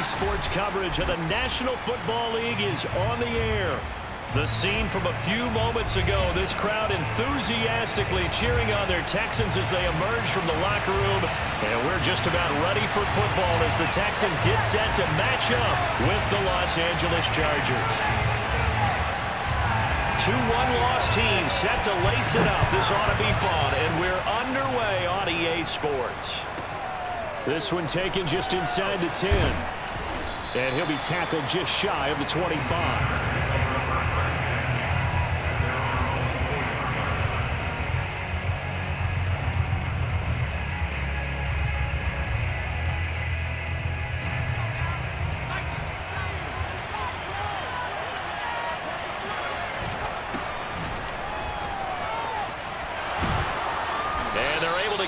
Sports coverage of the National Football League is on the air. The scene from a few moments ago, this crowd enthusiastically cheering on their Texans as they emerge from the locker room. And we're just about ready for football as the Texans get set to match up with the Los Angeles Chargers. 2-1 loss team set to lace it up. This ought to be fun, and we're underway on EA Sports. This one taken just inside the 10. And he'll be tackled just shy of the 25.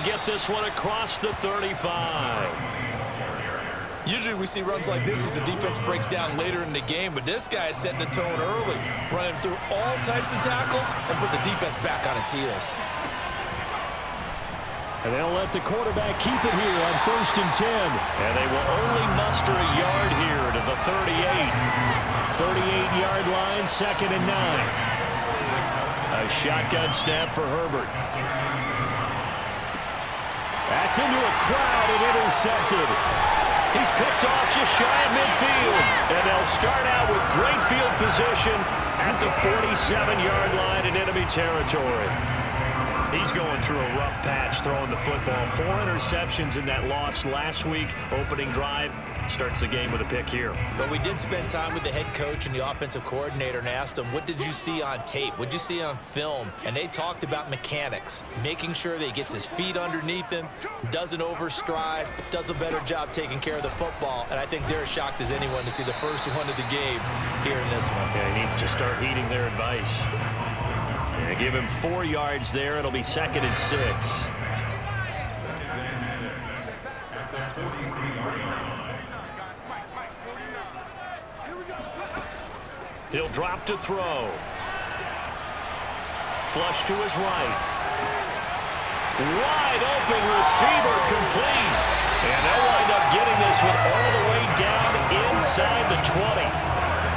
Get this one across the 35. Usually we see runs like this as the defense breaks down later in the game, but this guy is setting the tone early, running through all types of tackles and put the defense back on its heels. And they'll let the quarterback keep it here on 1st and 10. And they will only muster a yard here to the 38. 38-yard line, 2nd and 9. A shotgun snap for Herbert. That's into a crowd and intercepted. He's picked off just shy of midfield. And they'll start out with great field position at the 47-yard line in enemy territory. He's going through a rough patch throwing the football. 4 interceptions in that loss last week. Opening drive starts the game with a pick here. But we did spend time with the head coach and the offensive coordinator and asked them, what did you see on tape? What did you see on film? And they talked about mechanics, making sure that he gets his feet underneath him, doesn't overstride, does a better job taking care of the football. And I think they're as shocked as anyone to see the first one of the game here in this one. Yeah, he needs to start heeding their advice. Yeah, give him 4 yards there. It'll be 2nd and 6. He'll drop to throw. Flush to his right. Wide open receiver complete. And they'll wind up getting this one all the way down inside the 20.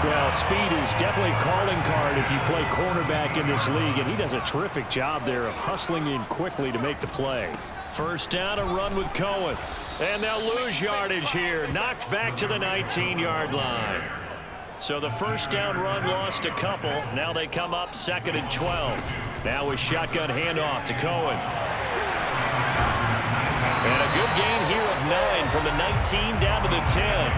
Well, speed is definitely a calling card if you play cornerback in this league, and he does a terrific job there of hustling in quickly to make the play. First down, a run with Cohen. And they'll lose yardage here. Knocked back to the 19-yard line. So the first down run lost a couple. Now they come up 2nd and 12. Now with shotgun handoff to Cohen. And a good gain here of 9 from the 19 down to the 10.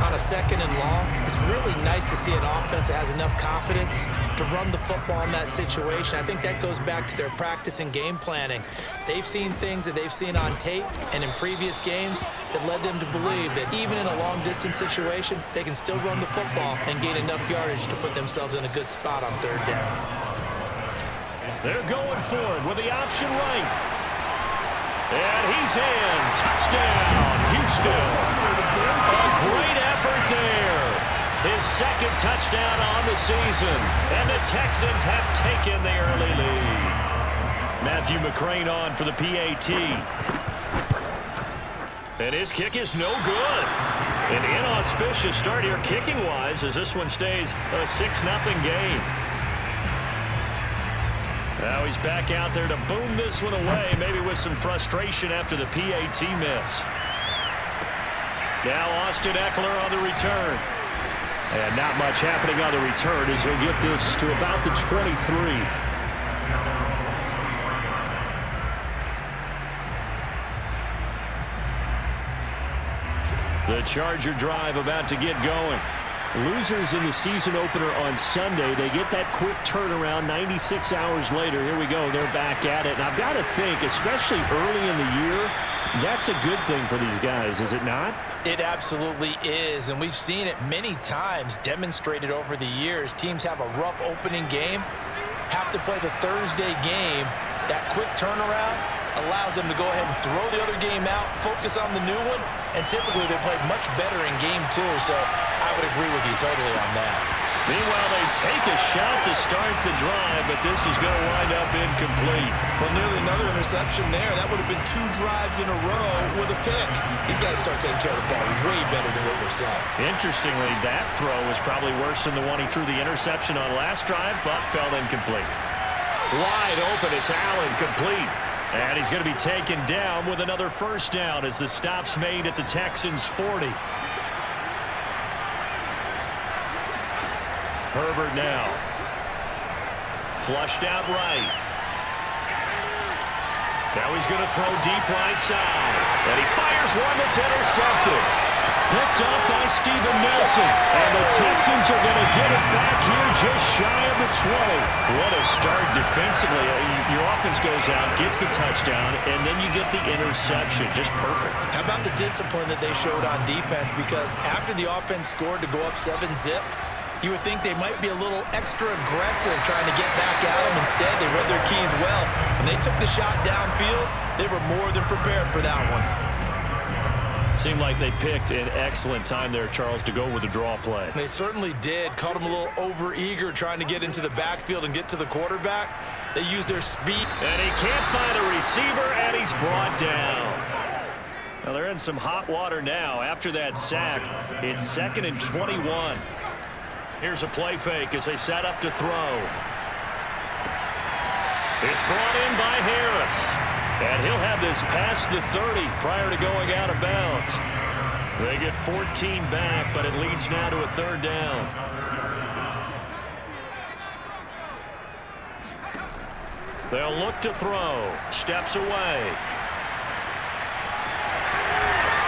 On a 2nd and long, it's really nice to see an offense that has enough confidence to run the football in that situation. I think that goes back to their practice and game planning. They've seen things that they've seen on tape and in previous games that led them to believe that even in a long-distance situation, they can still run the football and gain enough yardage to put themselves in a good spot on 3rd down. They're going for it with the option right. And he's in. Touchdown, Houston. A great effort there. His 2nd touchdown on the season. And the Texans have taken the early lead. Matthew McCrane on for the PAT. And his kick is no good. An inauspicious start here kicking-wise as this one stays a 6-0 game. Now he's back out there to boom this one away, maybe with some frustration after the PAT miss. Now Austin Eckler on the return. And not much happening on the return as he'll get this to about the 23. The Charger drive about to get going. Losers in the season opener on Sunday, they get that quick turnaround 96 hours later. Here we go. They're back at it. And I've got to think, especially early in the year, that's a good thing for these guys, is it not? It absolutely is, and we've seen it many times demonstrated over the years. Teams have a rough opening game, have to play the Thursday game. That quick turnaround allows them to go ahead and throw the other game out, focus on the new one, and typically they play much better in game 2, so I would agree with you totally on that. Meanwhile, they take a shot to start the drive, but this is going to wind up incomplete. Well, nearly another interception there. That would have been 2 drives in a row with a pick. He's got to start taking care of the ball way better than what we're saying. Interestingly, that throw was probably worse than the one he threw the interception on last drive, but fell incomplete. Wide open, it's Allen, complete. And he's going to be taken down with another first down as the stop's made at the Texans' 40. Herbert now. Flushed out right. Now he's going to throw deep right side. And he fires one that's intercepted. Picked off by Steven Nelson. And the Texans are going to get it back here just shy of the 20. What a start defensively. Your offense goes out, gets the touchdown, and then you get the interception. Just perfect. How about the discipline that they showed on defense? Because after the offense scored to go up 7-zip, you would think they might be a little extra aggressive trying to get back at them. Instead, they read their keys well. When they took the shot downfield, they were more than prepared for that one. Seemed like they picked an excellent time there, Charles, to go with the draw play. They certainly did. Caught them a little over-eager trying to get into the backfield and get to the quarterback. They used their speed. And he can't find a receiver, and he's brought down. Well, they're in some hot water now. After that sack, it's 2nd and 21. Here's a play fake as they set up to throw. It's brought in by Harris. And he'll have this past the 30 prior to going out of bounds. They get 14 back, but it leads now to a 3rd down. They'll look to throw. Steps away.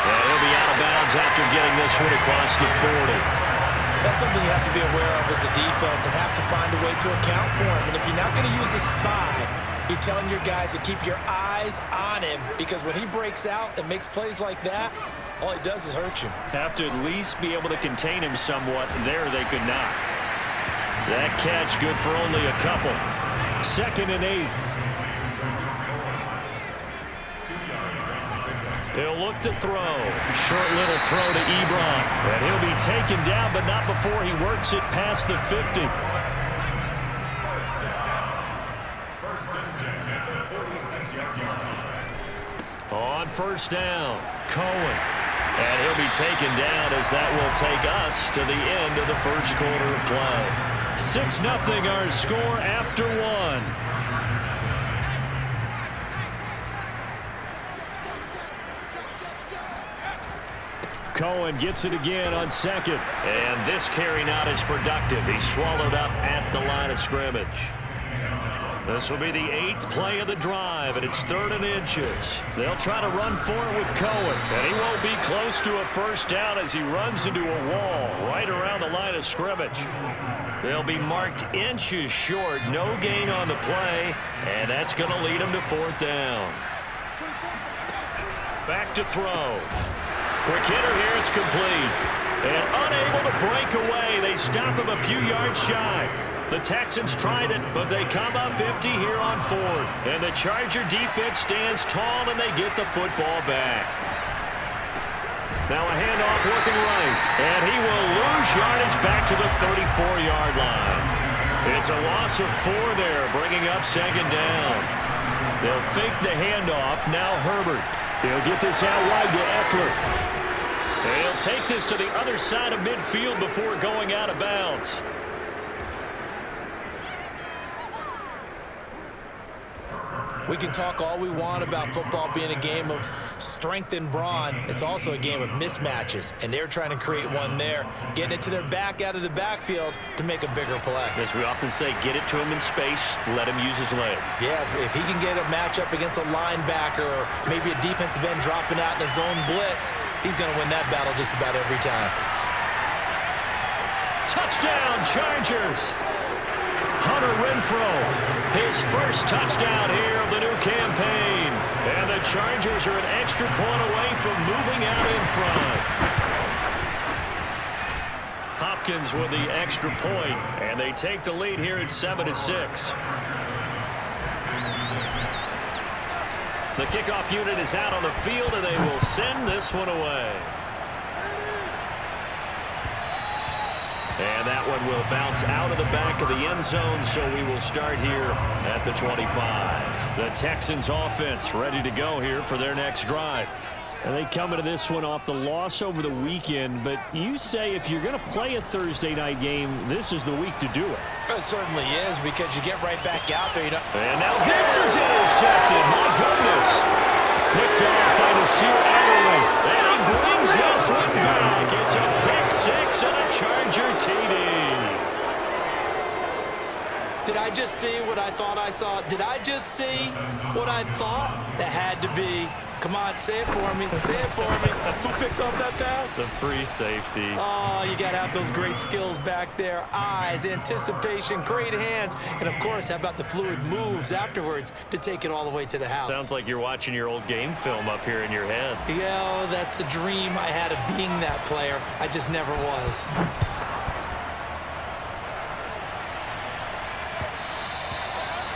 And he'll be out of bounds after getting this one across the 40. That's something you have to be aware of as a defense and have to find a way to account for him. And if you're not going to use a spy, you're telling your guys to keep your eyes on him, because when he breaks out and makes plays like that, all he does is hurt you. Have to at least be able to contain him somewhat. There they could not. That catch good for only a couple. 2nd and 8. He'll look to throw. Short little throw to Ebron. And he'll be taken down, but not before he works it past the 50. On 1st down, Cohen. And he'll be taken down as that will take us to the end of the 1st quarter of play. 6-0 our score after 1. Cohen gets it again on 2nd. And this carry not as productive. He's swallowed up at the line of scrimmage. This will be the 8th play of the drive, and it's 3rd and inches. They'll try to run for it with Cohen, and he won't be close to a first down as he runs into a wall right around the line of scrimmage. They'll be marked inches short, no gain on the play, and that's going to lead them to 4th down. Back to throw. Quick hitter here, it's complete. And unable to break away, they stop him a few yards shy. The Texans tried it, but they come up empty here on 4th. And the Charger defense stands tall, and they get the football back. Now a handoff looking right. And he will lose yardage back to the 34-yard line. It's a loss of 4 there, bringing up 2nd down. They'll fake the handoff. Now Herbert. He'll get this out wide to Eckler. And he'll take this to the other side of midfield before going out of bounds. We can talk all we want about football being a game of strength and brawn. It's also a game of mismatches, and they're trying to create one there, getting it to their back out of the backfield to make a bigger play. As we often say, get it to him in space, let him use his leg. Yeah, if he can get a matchup against a linebacker or maybe a defensive end dropping out in a zone blitz, he's going to win that battle just about every time. Touchdown, Chargers! Hunter Renfrow, his first touchdown here of the new campaign. And the Chargers are an extra point away from moving out in front. Hopkins with the extra point, and they take the lead here at 7-6. The kickoff unit is out on the field, and they will send this one away. And that one will bounce out of the back of the end zone, so we will start here at the 25. The Texans offense ready to go here for their next drive. And they come into this one off the loss over the weekend, but you say if you're going to play a Thursday night game, this is the week to do it. It certainly is, because you get right back out there. And now this is intercepted. My goodness. Picked off by Nasir Adderley. And he brings this one back. It's a pick six and a Charger TD. Did I just see what I thought I saw? Did I just see what I thought? That had to be. Come on, say it for me. Say it for me. Who picked off that pass? A free safety. Oh, you got to have those great skills back there. Eyes, anticipation, great hands. And, of course, how about the fluid moves afterwards to take it all the way to the house? Sounds like you're watching your old game film up here in your head. Yeah, that's the dream I had of being that player. I just never was.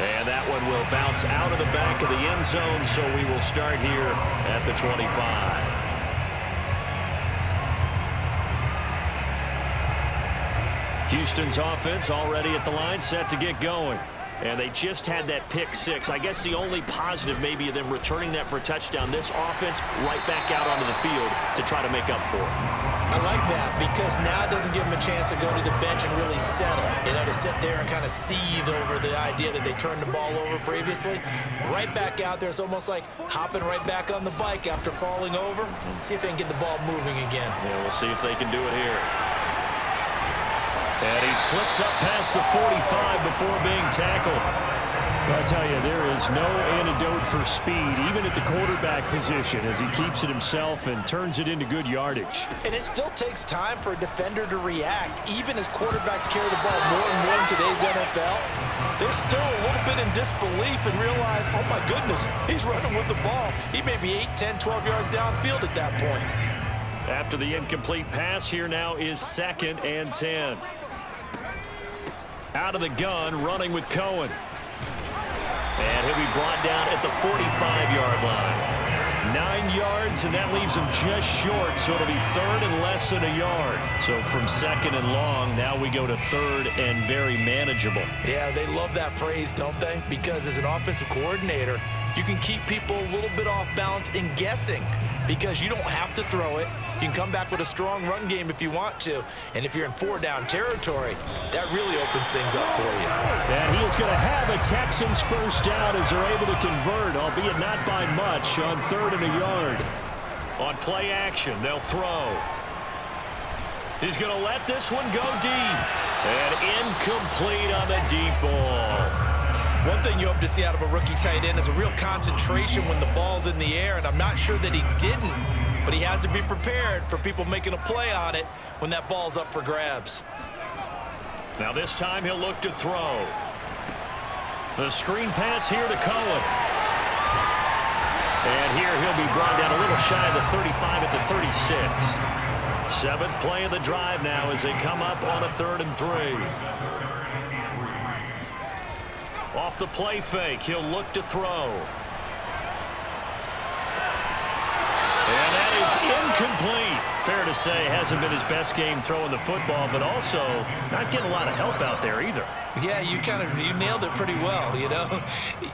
And that one will bounce out of the back of the end zone, so we will start here at the 25. Houston's offense already at the line, set to get going. And they just had that pick six. I guess the only positive maybe of them returning that for a touchdown. This offense right back out onto the field to try to make up for it. I like that, because now it doesn't give them a chance to go to the bench and really settle. You know, to sit there and kind of seethe over the idea that they turned the ball over previously. Right back out there. It's almost like hopping right back on the bike after falling over. See if they can get the ball moving again. Yeah, we'll see if they can do it here. And he slips up past the 45 before being tackled. I tell you, there is no antidote for speed, even at the quarterback position, as he keeps it himself and turns it into good yardage. And it still takes time for a defender to react. Even as quarterbacks carry the ball more and more in today's NFL, they're still a little bit in disbelief and realize, oh my goodness, he's running with the ball. He may be 8, 10, 12 yards downfield at that point. After the incomplete pass, here now is 2nd and 10. Out of the gun, running with Cohen. And he'll be brought down at the 45-yard line. 9 yards, and that leaves him just short, so it'll be 3rd and less than a yard. So from 2nd and long, now we go to 3rd and very manageable. Yeah, they love that phrase, don't they? Because as an offensive coordinator, you can keep people a little bit off balance and guessing, because you don't have to throw it. You can come back with a strong run game if you want to. And if you're in 4-down territory, that really opens things up for you. And he is going to have a Texans first down as they're able to convert, albeit not by much, on 3rd and a yard. On play action, they'll throw. He's going to let this one go deep. And incomplete on the deep ball. One thing you hope to see out of a rookie tight end is a real concentration when the ball's in the air, and I'm not sure that he didn't, but he has to be prepared for people making a play on it when that ball's up for grabs. Now this time he'll look to throw. The screen pass here to Cohen. And here he'll be brought down a little shy of the 35 at the 36. 7th play of the drive now as they come up on a 3rd and 3. Off the play fake, he'll look to throw. And that is incomplete. Fair to say, hasn't been his best game throwing the football, but also not getting a lot of help out there either. Yeah, you nailed it pretty well, you know.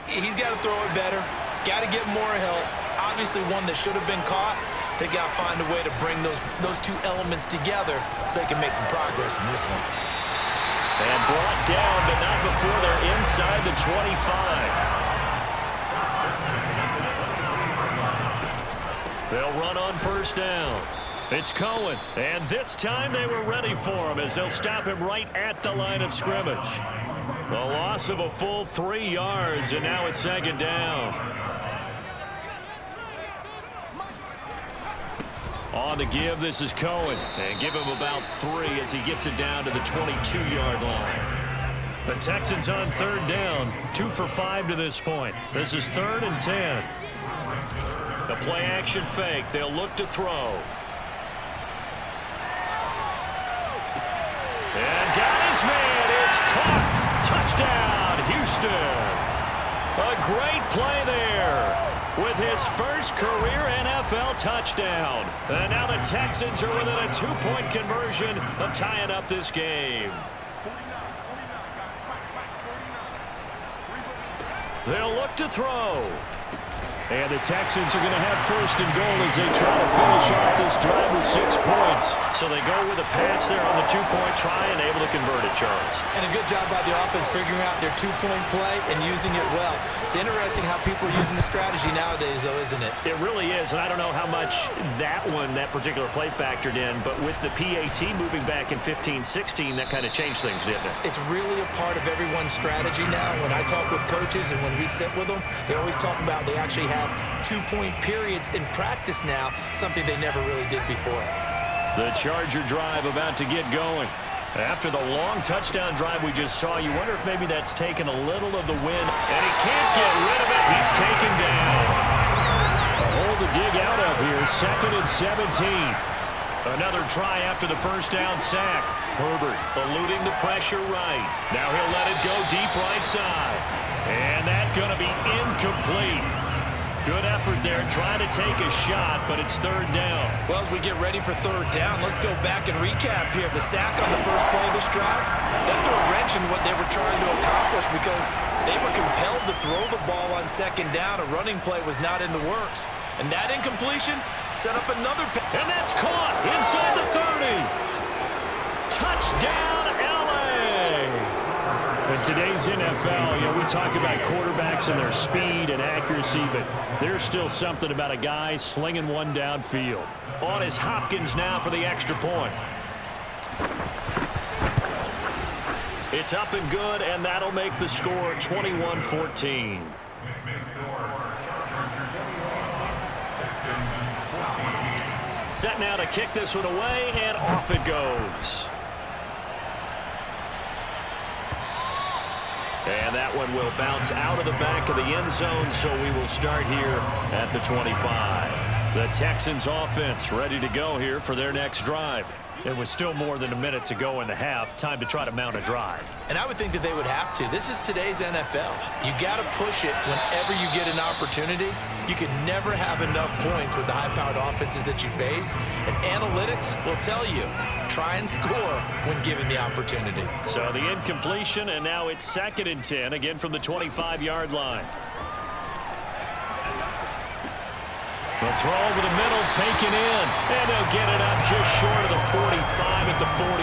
He's got to throw it better, got to get more help. Obviously one that should have been caught. They got to find a way to bring those two elements together so they can make some progress in this one. And brought down, but not before they're inside the 25. They'll run on first down. It's Cohen, and this time they were ready for him as they'll stop him right at the line of scrimmage. The loss of a full 3 yards, and now it's 2nd down. On the give, this is Cohen, and give him about 3 as he gets it down to the 22-yard line. The Texans on 3rd down, 2 for 5 to this point. This is 3rd and 10. The play action fake, they'll look to throw. And got his man, it's caught. Touchdown, Houston. A great play there. with his first career NFL touchdown. And now the Texans are within a 2-point conversion of tying up this game. They'll look to throw. And the Texans are going to have first and goal as they try to finish off this drive with 6 points. So they go with a pass there on the 2-point try and able to convert it, Charles. And a good job by the offense figuring out their 2-point play and using it well. It's interesting how people are using the strategy nowadays, though, isn't it? It really is, and I don't know how much that particular play factored in, but with the PAT moving back in 15-16, that kind of changed things, didn't it? It's really a part of everyone's strategy now. When I talk with coaches and when we sit with them, they always talk about they actually have 2-point periods in practice now, something they never really did before. The Charger drive about to get going. After the long touchdown drive we just saw, you wonder if maybe that's taken a little of the wind, and he can't get rid of it. He's taken down. A hole to dig out of here, 2nd and 17. Another try after the first down sack. Herbert eluding the pressure right. Now he'll let it go deep right side. And that's going to be incomplete. Good effort there, trying to take a shot, but it's 3rd down. Well, as we get ready for 3rd down, let's go back and recap here. The sack on the first play of this drive, that threw a wrench in what they were trying to accomplish because they were compelled to throw the ball on 2nd down. A running play was not in the works. And that incompletion set up another pass. And that's caught inside the 30. Touchdown, L.A. In today's NFL, we talk about quarterbacks and their speed and accuracy, but there's still something about a guy slinging one downfield. On is Hopkins now for the extra point. It's up and good, and that'll make the score 21-14. Set now to kick this one away, and off it goes. And that one will bounce out of the back of the end zone, so we will start here at the 25. The Texans offense ready to go here for their next drive. It was still more than a minute to go in the half. Time to try to mount a drive. And I would think that they would have to. This is today's NFL. You got to push it whenever you get an opportunity. You can never have enough points with the high-powered offenses that you face. And analytics will tell you, try and score when given the opportunity. So the incompletion, and now it's 2nd and 10, again from the 25-yard line. The throw over the middle, taken in, and they'll get it up just short of the 45 at the 44.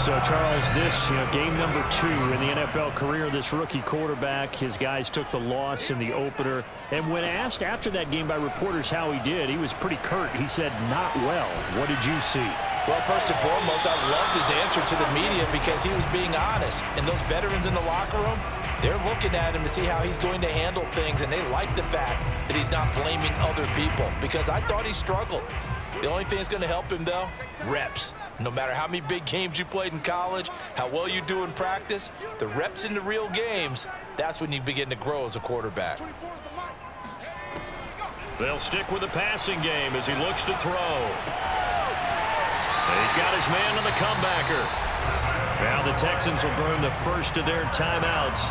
So, Charles, this, game number 2 in the NFL career, this rookie quarterback, his guys took the loss in the opener. And when asked after that game by reporters how he did, he was pretty curt. He said, not well. What did you see? Well, first and foremost, I loved his answer to the media because he was being honest. And those veterans in the locker room, they're looking at him to see how he's going to handle things, and they like the fact that he's not blaming other people because I thought he struggled. The only thing that's going to help him, though, reps. No matter how many big games you played in college, how well you do in practice, the reps in the real games, that's when you begin to grow as a quarterback. They'll stick with the passing game as he looks to throw. And he's got his man on the comebacker. Now the Texans will burn the first of their timeouts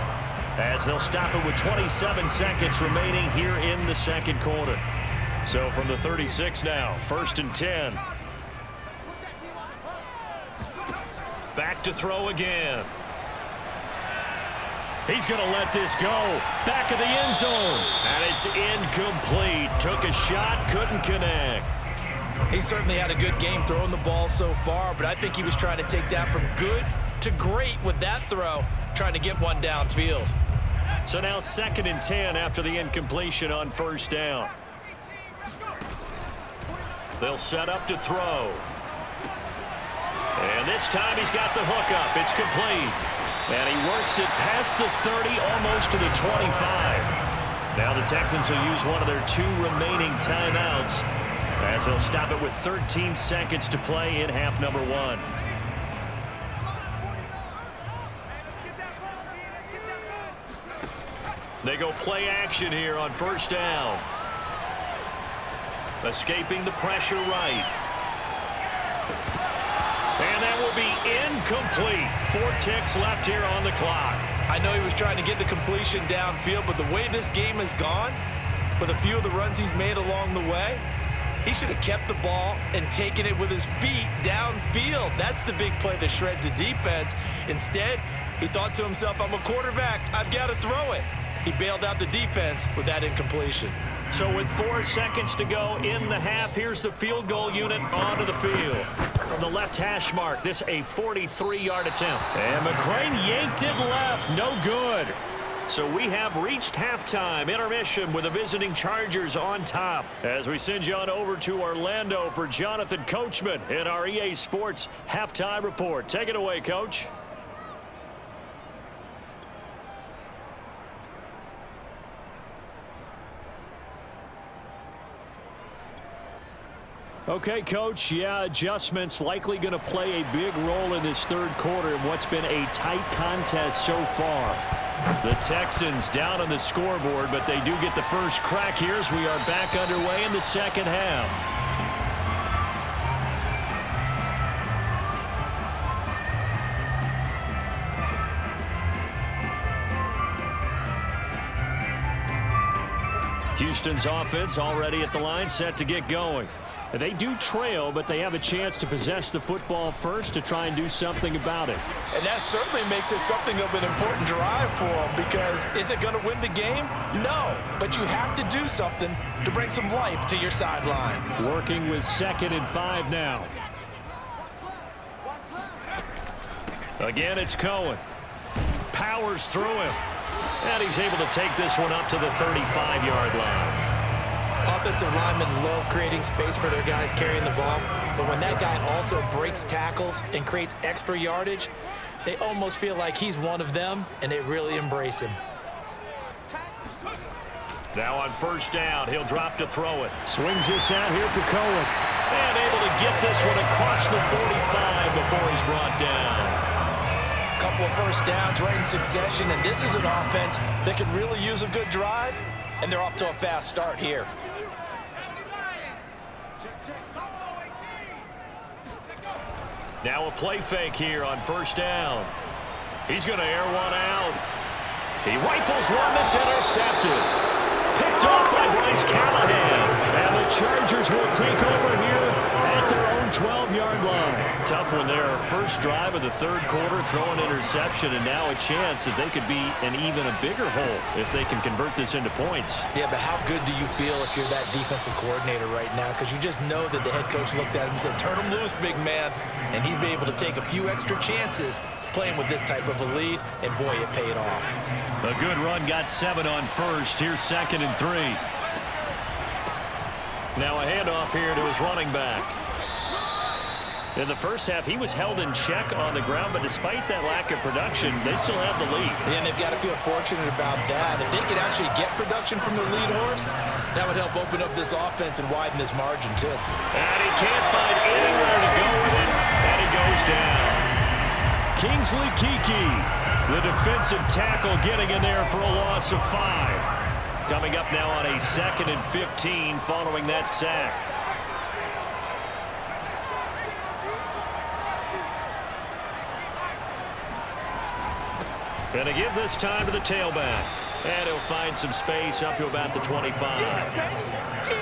as they'll stop it with 27 seconds remaining here in the second quarter. So from the 36 now, 1st and 10. Back to throw again. He's going to let this go. Back of the end zone. And it's incomplete. Took a shot, couldn't connect. He certainly had a good game throwing the ball so far, but I think he was trying to take that from good to great with that throw, trying to get one downfield. So now 2nd and 10 after the incompletion on 1st down. They'll set up to throw. And this time he's got the hook up. It's complete. And he works it past the 30, almost to the 25. Now the Texans will use one of their 2 remaining timeouts as they'll stop it with 13 seconds to play in half number 1. They go play action here on 1st down. Escaping the pressure right. And that will be incomplete. 4 ticks left here on the clock. I know he was trying to get the completion downfield, but the way this game has gone, with a few of the runs he's made along the way, he should have kept the ball and taken it with his feet downfield. That's the big play that shreds the defense. Instead, he thought to himself, I'm a quarterback, I've got to throw it. He bailed out the defense with that incompletion. So with 4 seconds to go in the half, here's the field goal unit onto the field. From the left hash mark, this a 43-yard attempt. And McCrane yanked it left. No good. So we have reached halftime intermission with the visiting Chargers on top. As we send you on over to Orlando for Jonathan Coachman in our EA Sports halftime report. Take it away, Coach. Okay, Coach, yeah, adjustments likely going to play a big role in this third quarter in what's been a tight contest so far. The Texans down on the scoreboard, but they do get the first crack here as we are back underway in the second half. Houston's offense already at the line, set to get going. They do trail, but they have a chance to possess the football first to try and do something about it. And that certainly makes it something of an important drive for them, because is it going to win the game? No, but you have to do something to bring some life to your sideline. Working with 2nd and 5 now. Again, it's Cohen. Powers through him. And he's able to take this one up to the 35-yard line. Offensive linemen love creating space for their guys carrying the ball, but when that guy also breaks tackles and creates extra yardage, they almost feel like he's one of them, and they really embrace him. Now on first down, he'll drop to throw it. Swings this out here for Cohen. And able to get this one across the 45 before he's brought down. Couple of first downs right in succession, and this is an offense that could really use a good drive, and they're off to a fast start here. Now a play fake here on first down. He's going to air one out. He rifles one that's intercepted. Picked off by Bryce Callahan. And the Chargers will take over here at their own 12-yard line. Tough one there. First drive of the third quarter, throw an interception, and now a chance that they could be in even a bigger hole if they can convert this into points. Yeah, but how good do you feel if you're that defensive coordinator right now? Because you just know that the head coach looked at him and said, turn him loose, big man. And he'd be able to take a few extra chances playing with this type of a lead, and boy, it paid off. A good run, got 7 on first. Here's 2nd and 3. Now a handoff here to his running back. In the first half, he was held in check on the ground, but despite that lack of production, they still have the lead. Yeah, and they've got to feel fortunate about that. If they could actually get production from their lead horse, that would help open up this offense and widen this margin, too. And he can't find anywhere to go with it, and he goes down. Kingsley Keke, the defensive tackle, getting in there for a loss of 5. Coming up now on a 2nd and 15 following that sack. Going to give this time to the tailback. And he'll find some space up to about the 25.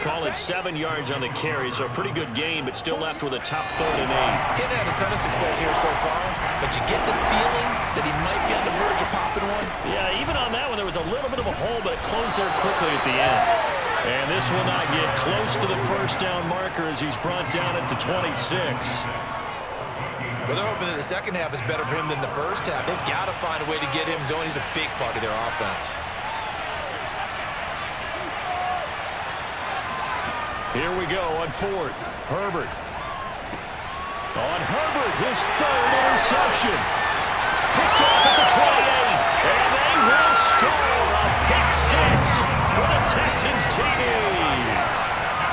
Call it 7 yards on the carry, so a pretty good game, but still left with a tough 3rd and 8. Getting had a ton of success here so far, but you get the feeling that he might be on the verge of popping one. Yeah, even on that one, there was a little bit of a hole, but it closed there quickly at the end. And this will not get close to the first down marker as he's brought down at the 26. Well, they're hoping that the second half is better for him than the first half. They've got to find a way to get him going. He's a big part of their offense. Here we go on 4th. Herbert. On Herbert, his 3rd interception. Picked off at the 28. And they will score a pick 6 for the Texans team.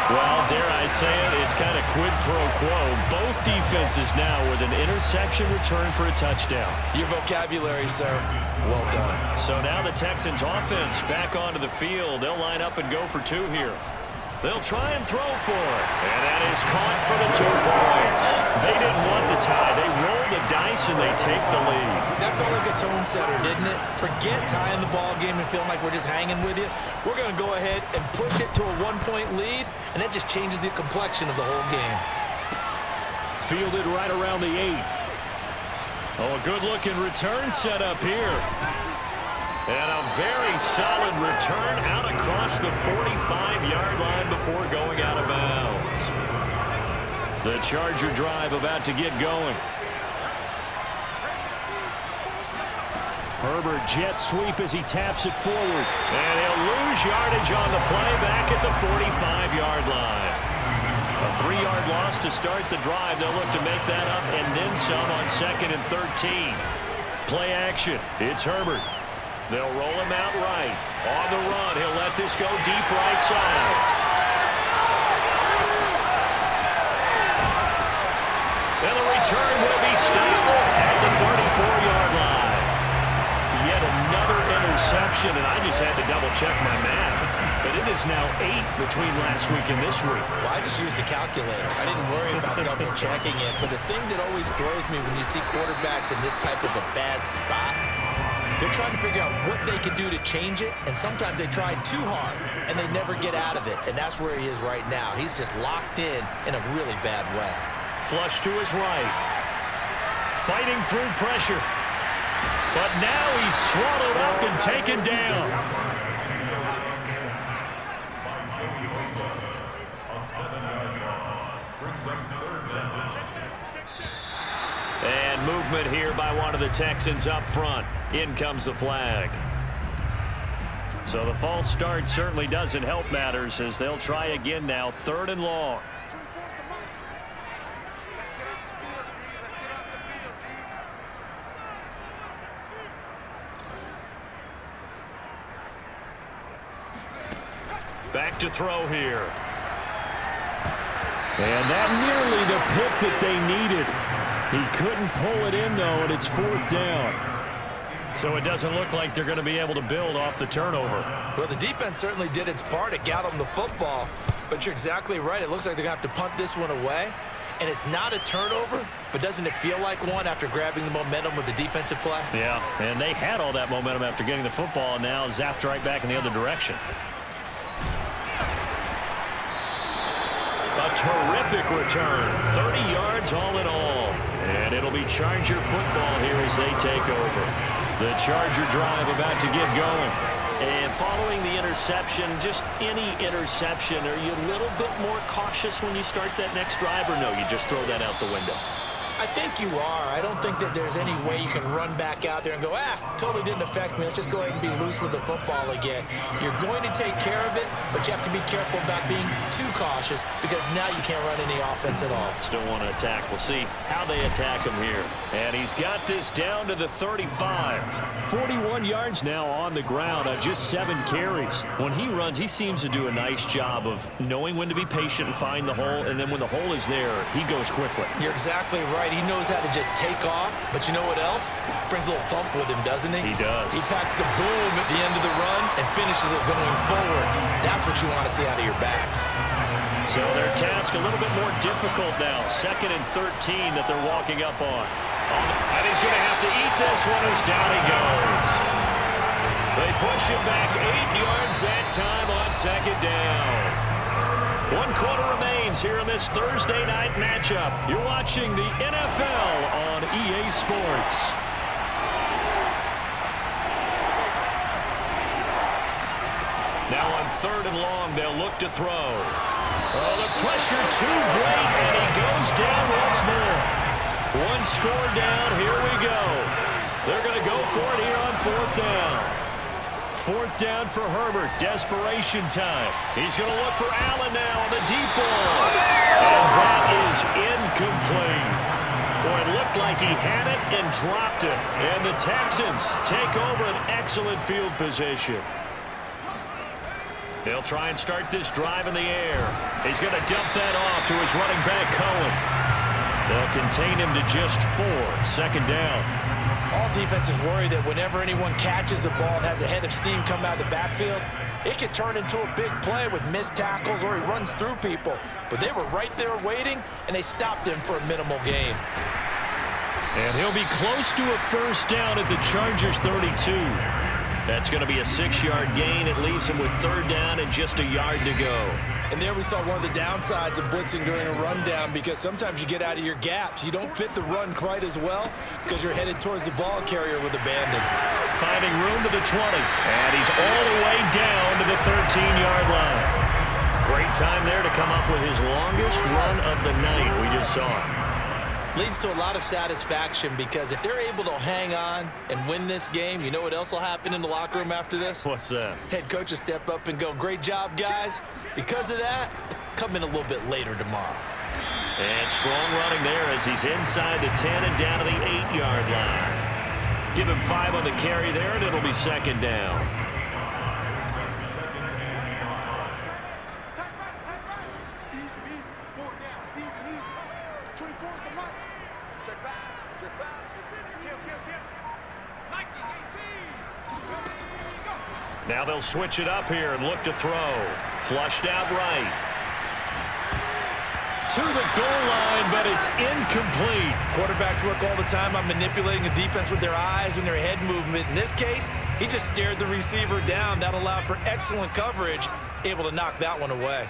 Well, dare I say it, it's kind of quid pro quo. Both defenses now with an interception return for a touchdown. Your vocabulary, sir. Well done. So now the Texans offense back onto the field. They'll line up and go for 2 here. They'll try and throw for it. And that is caught for the 2 points. They didn't want the tie. They rolled the dice and they take the lead. That felt like a tone setter, didn't it? Forget tying the ball game and feeling like we're just hanging with you. We're going to go ahead and push it to a one-point lead, and that just changes the complexion of the whole game. Fielded right around the 8. Oh, a good-looking return set up here. And a very solid return out across the 45-yard line before going out of bounds. The Charger drive about to get going. Herbert jet sweep as he taps it forward. And he'll lose yardage on the play back at the 45-yard line. A 3-yard loss to start the drive. They'll look to make that up and then some on 2nd and 13. Play action. It's Herbert. They'll roll him out right. On the run, he'll let this go deep right side. And the return will be stopped at the 34-yard line. Yet another interception, and I just had to double-check my math. But it is now 8 between last week and this week. Well, I just used a calculator. I didn't worry about double-checking it. But the thing that always throws me when you see quarterbacks in this type of a bad spot, they're trying to figure out what they can do to change it, and sometimes they try too hard, and they never get out of it. And that's where he is right now. He's just locked in a really bad way. Flush to his right. Fighting through pressure. But now he's swallowed up and taken down. And movement here by one of the Texans up front. In comes the flag. So the false start certainly doesn't help matters as they'll try again now. 3rd and long. Back to throw here. And that nearly the pick that they needed. He couldn't pull it in, though, and it's 4th down. So it doesn't look like they're going to be able to build off the turnover. Well, the defense certainly did its part. It got them the football. But you're exactly right. It looks like they're going to have to punt this one away. And it's not a turnover, but doesn't it feel like one after grabbing the momentum with the defensive play? Yeah, and they had all that momentum after getting the football, and now zapped right back in the other direction. A terrific return. 30 yards all in all. And it'll be Charger football here as they take over. The Charger drive about to get going. And following the interception, just any interception, are you a little bit more cautious when you start that next drive, or no, you just throw that out the window? I think you are. I don't think that there's any way you can run back out there and go, totally didn't affect me. Let's just go ahead and be loose with the football again. You're going to take care of it, but you have to be careful about being too cautious because now you can't run any offense at all. Still want to attack. We'll see how they attack him here. And he's got this down to the 35. 41 yards now on the ground on just 7 carries. When he runs, he seems to do a nice job of knowing when to be patient and find the hole, and then when the hole is there, he goes quickly. You're exactly right. He knows how to just take off, but you know what else? Brings a little thump with him, doesn't he? He does. He packs the boom at the end of the run and finishes it going forward. That's what you want to see out of your backs. So their task a little bit more difficult now. 2nd and 13 that they're walking up on. And he's going to have to eat this one as down he goes. They push him back 8 yards that time on 2nd down. 1 quarter remains here in this Thursday night matchup. You're watching the NFL on EA Sports. Now on 3rd and long, they'll look to throw. Oh, the pressure too great, and he goes down once more. 1 score down, here we go. They're going to go for it here on 4th down. 4th down for Herbert. Desperation time. He's going to look for Allen now on the deep ball. And that is incomplete. Boy, it looked like he had it and dropped it. And the Texans take over an excellent field position. They'll try and start this drive in the air. He's going to dump that off to his running back, Cohen. They'll contain him to just 4. 2nd down. All defenses worry that whenever anyone catches the ball and has a head of steam come out of the backfield, it could turn into a big play with missed tackles or he runs through people. But they were right there waiting, and they stopped him for a minimal gain. And he'll be close to a first down at the Chargers' 32. That's going to be a 6-yard gain. It leaves him with third down and just a yard to go. And there we saw one of the downsides of blitzing during a rundown, because sometimes you get out of your gaps. You don't fit the run quite as well because you're headed towards the ball carrier with abandon. Finding room to the 20. And he's all the way down to the 13-yard line. Great time there to come up with his longest run of the night. We just saw it. Leads to a lot of satisfaction, because if they're able to hang on and win this game, you know what else will happen in the locker room after this? What's that? Head coach will step up and go, "Great job, guys. Because of that, come in a little bit later tomorrow." And strong running there as he's inside the 10 and down to the 8-yard line. Give him 5 on the carry there, and it'll be second down. Now they'll switch it up here and look to throw. Flushed out right. To the goal line, but it's incomplete. Quarterbacks work all the time on manipulating the defense with their eyes and their head movement. In this case, he just stared the receiver down. That allowed for excellent coverage, able to knock that one away.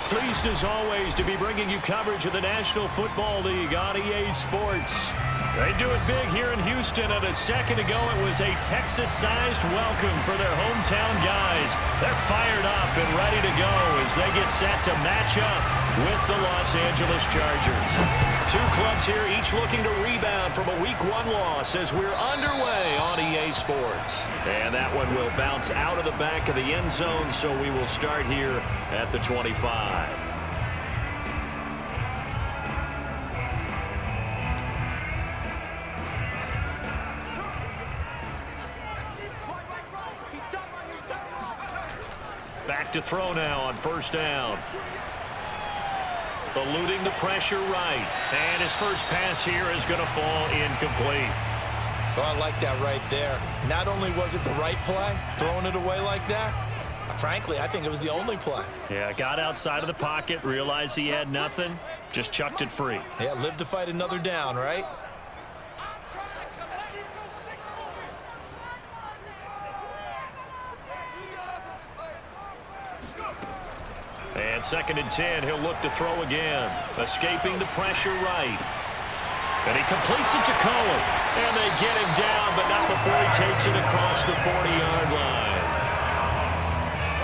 Pleased as always to be bringing you coverage of the National Football League on EA Sports. They do it big here in Houston, and a second ago it was a Texas-sized welcome for their hometown guys. They're fired up and ready to go as they get set to match up with the Los Angeles Chargers. Two clubs here, each looking to rebound from a Week 1 loss as we're underway on EA Sports. And that one will bounce out of the back of the end zone, so we will start here at the 25. Back to throw now on first down. Eluding the pressure right. And his first pass here is going to fall incomplete. Oh, I like that right there. Not only was it the right play, throwing it away like that, frankly, I think it was the only play. Yeah, got outside of the pocket, realized he had nothing, just chucked it free. Yeah, live to fight another down, right? And 2nd and 10, he'll look to throw again. Escaping the pressure right. And he completes it to Cohen. And they get him down, but not before he takes it across the 40-yard line.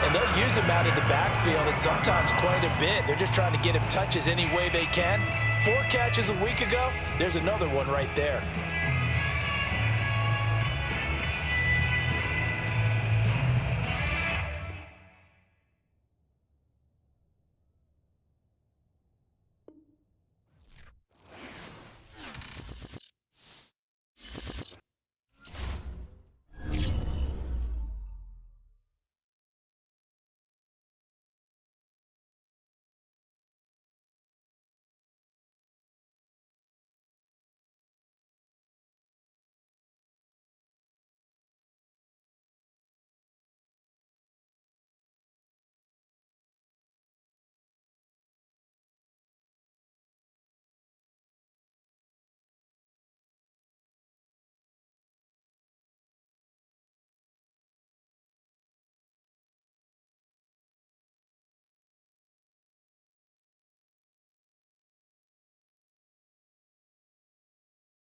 And they'll use him out of the backfield, and sometimes quite a bit. They're just trying to get him touches any way they can. 4 catches a week ago. There's another one right there.